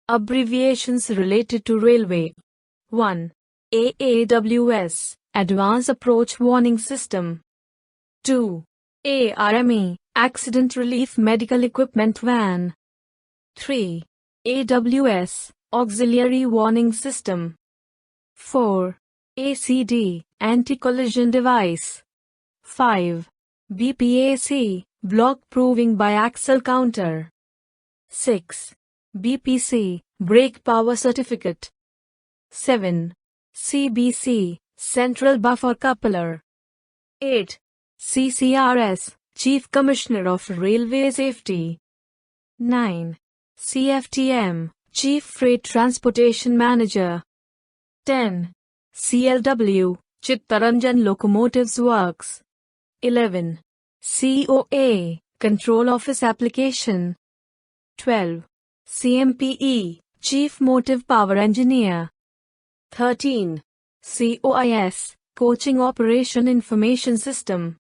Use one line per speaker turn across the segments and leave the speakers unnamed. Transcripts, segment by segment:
Abbreviations related to railway. 1. AAWS, Advanced Approach Warning System. 2. ARME, Accident Relief Medical Equipment Van. 3. AWS, Auxiliary Warning System. 4. ACD, Anti-Collision Device. 5. BPAC, Block Proving Biaxial Counter. 6. BPC, Brake Power Certificate. 7. CBC, Central Buffer Coupler. 8. CCRS, Chief Commissioner of Railway Safety. 9. CFTM, Chief Freight Transportation Manager. 10. CLW, Chittaranjan Locomotives Works. 11. COA, Control Office Application. 12. CMPE, Chief Motive Power Engineer. 13. COIS, Coaching Operation Information System.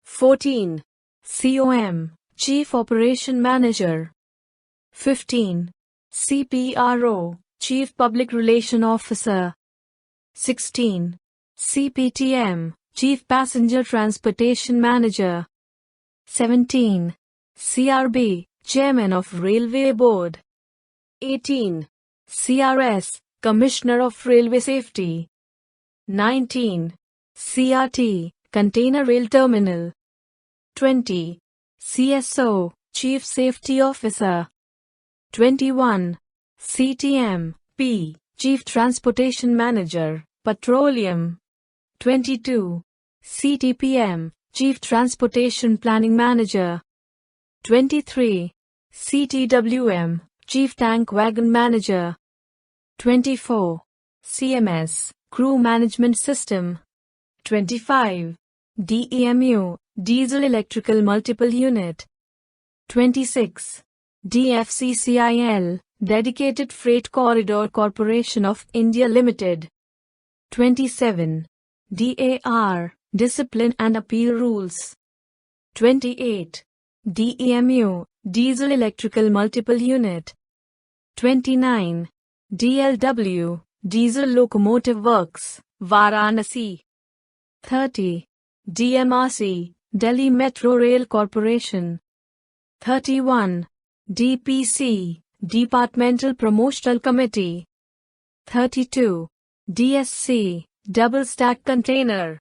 14. COM, Chief Operation Manager. 15. CPRO, Chief Public Relation Officer. 16. CPTM, Chief Passenger Transportation Manager. 17. CRB, Chairman of Railway Board. 18. CRS, Commissioner of Railway Safety. 19. CRT, Container Rail Terminal. 20. CSO, Chief Safety Officer. 21. CTM, P, Chief Transportation Manager, Petroleum. 22. CTPM, Chief Transportation Planning Manager. 23. CTWM, Chief Tank Wagon Manager. 24. CMS, Crew Management System. 25. DEMU, Diesel Electrical Multiple Unit. 26. DFCCIL, Dedicated Freight Corridor Corporation of India Limited. 27. DAR, Discipline and Appeal Rules. 28. DEMU, Diesel Electrical Multiple Unit. 29. DLW, Diesel Locomotive Works, Varanasi. 30. DMRC, Delhi Metro Rail Corporation. 31. DPC, Departmental Promotional Committee. 32. DSC, Double Stack Container.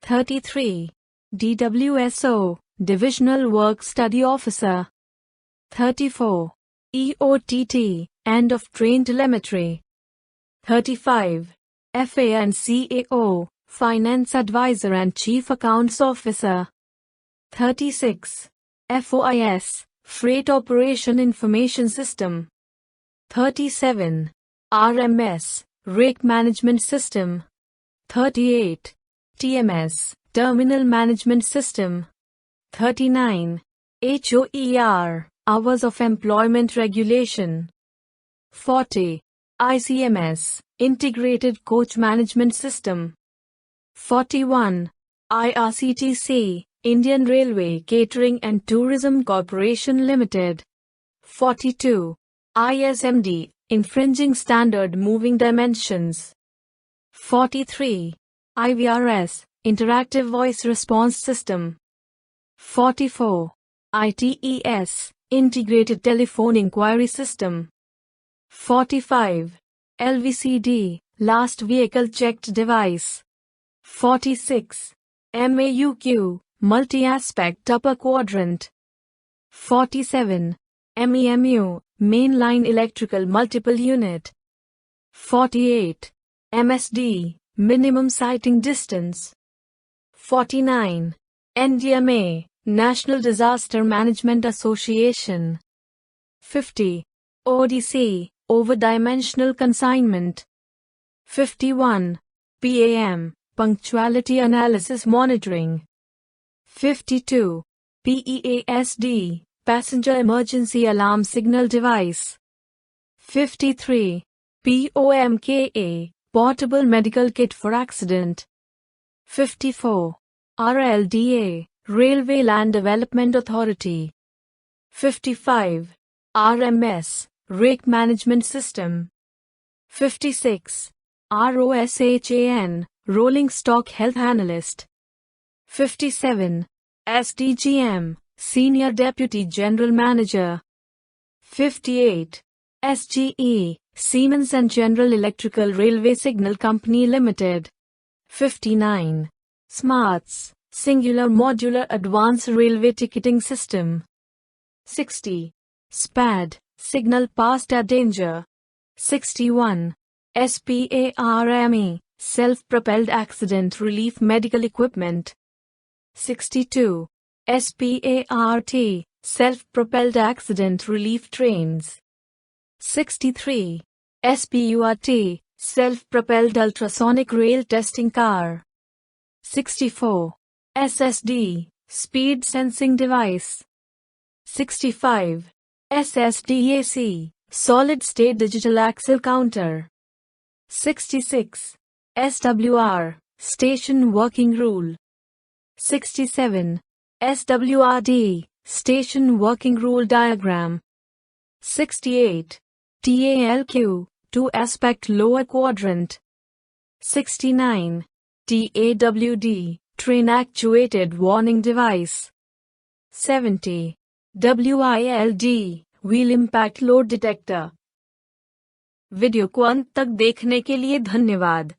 33. DWSO, Divisional Work Study Officer. 34. EOTT, End of Train Telemetry. 35. FA and CAO, Finance Advisor and Chief Accounts Officer. 36. FOIS, Freight Operation Information System. 37. RMS, Rake Management System. 38. TMS, Terminal Management System. 39. HOER, Hours of Employment Regulation. 40. ICMS, Integrated Coach Management System. 41. IRCTC, Indian Railway Catering and Tourism Corporation Limited. 42. ISMD, Infringing Standard Moving Dimensions. 43. IVRS, Interactive Voice Response System. 44. ITES, Integrated Telephone Inquiry System. 45. LVCD, Last Vehicle Checked Device. 46. MAUQ, Multi-Aspect Upper Quadrant. 47. MEMU, Mainline Electrical Multiple Unit. 48. MSD, Minimum Sighting Distance. 49. NDMA, National Disaster Management Association. 50. ODC, Overdimensional Consignment. 51. PAM, Punctuality Analysis Monitoring. 52. PEASD, Passenger Emergency Alarm Signal Device. 53. POMKA, Portable Medical Kit for Accident. 54. RLDA, Railway Land Development Authority. 55. RMS, Rake Management System. 56. ROSHAN, Rolling Stock Health Analyst. 57. SDGM, Senior Deputy General Manager. 58. SGE, Siemens and General Electrical Railway Signal Company Limited. 59. SMARTS, Singular Modular Advanced Railway Ticketing System. 60. SPAD, Signal Passed at Danger. 61. SPARME, Self-Propelled Accident Relief Medical Equipment. 62. SPART, Self-Propelled Accident Relief Trains. 63. SPURT, Self-Propelled Ultrasonic Rail Testing Car. 64. SSD, Speed Sensing Device. 65. SSDAC, Solid State Digital Axle Counter. 66. SWR, Station Working Rule. 67. SWRD, Station Working Rule Diagram. 68. TALQ, Two Aspect Lower Quadrant. 69. TAWD, Train Actuated Warning Device. 70. WILD, Wheel Impact Load Detector. Video को अंत तक देखने के लिए धन्यवाद।